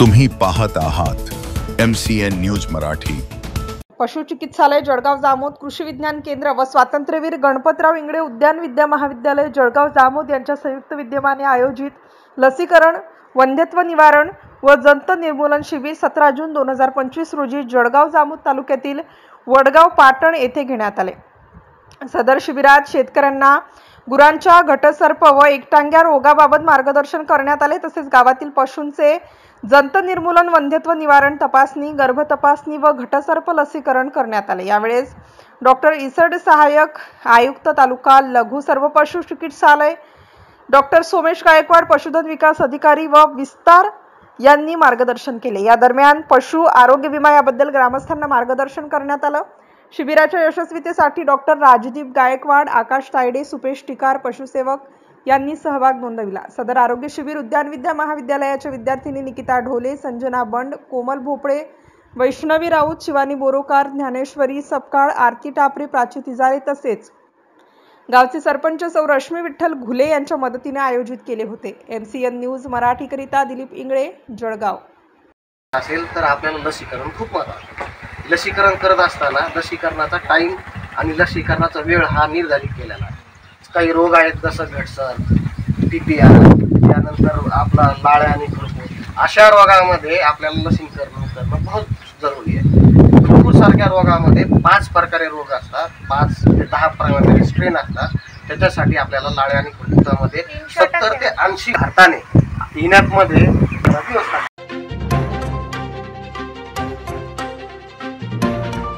तुम्ही पाहत आहात MCN न्यूज मराठी। पशु चिकित्सालय जळगाव जामोद, कृषी विज्ञान केंद्र व स्वातंत्र्यवीर गणपतराव इंगळे उद्यान विद्या महाविद्यालय जळगाव जामोद यांच्या संयुक्त विद्यमाने आयोजित लसीकरण, वंध्यत्व निवारण व जंत निर्मूलन शिबिर 17 जून 2025 रोजी जळगाव जामोद तालुक्यातील वडगाव पाटण येथे घेण्यात आले। सदर शिबिरात शेतकऱ्यांना गुरांच्या घटसर्प व एकटांग्या रोगाबाबत मार्गदर्शन करण्यात आले। तसेच गावातील पशूंचे जंत निर्मूलन, वंध्यत्व निवारण तपासणी, गर्भ तपासणी व घटसर्प लसीकरण करण्यात आले। यावेळेस डॉक्टर इसड, सहाय्यक आयुक्त तालुका लघु सर्व पशु चिकित्सालय, डॉक्टर सोमेश गायकवाड, पशुधन विकास अधिकारी व विस्तार यांनी मार्गदर्शन केले। या दरम्यान पशु आरोग्य विमा याबद्दल ग्रामस्थांना मार्गदर्शन करण्यात आलं। शिबिराच्या यशस्वीतेसाठी डॉक्टर राजदीप गायकवाड, आकाश तायडे, सुपेश टिकार, पशुसेवक यांनी सहभाग नोंदविला। सदर आरोग्य शिबिर उद्यान विद्या महाविद्यालयाच्या विद्यार्थिनी निकिता ढोले, संजना बंड, कोमल भोपळे, वैष्णवी राऊत, शिवानी बोरोकार, ज्ञानेश्वरी सपकाळ, आरती टापरे, प्राची तिजारे तसेच गावचे सरपंच सौ रश्मी विठ्ठल घुले यांच्या मदतीने आयोजित केले होते। MCN न्यूज मराठी करिता दिलीप इंगळे, जळगाव। असेल तर आपल्याला लसीकरण खूप महत्त्वाचं आहे। लसीकरण करत असताना लसीकरणाचा टाइम आणि लसीकरणाचा वेळ हा निर्धारित केलेला आहे। काही रोग आहेत जसं भेडसर, PPR, त्यानंतर आपला लाळ्या आणि खुरपूर, अशा रोगामध्ये आपल्याला लसीकरण करणं बहुत जरुरी आहे। खुरपूर सारख्या रोगामध्ये 5 प्रकारे रोग असतात, 5 ते 10 प्रकारचे स्ट्रेन असतात। त्याच्यासाठी आपल्याला लाळ्या आणि खुरपुरामध्ये 70 ते 80 घाताने इनॅपमध्ये दिवस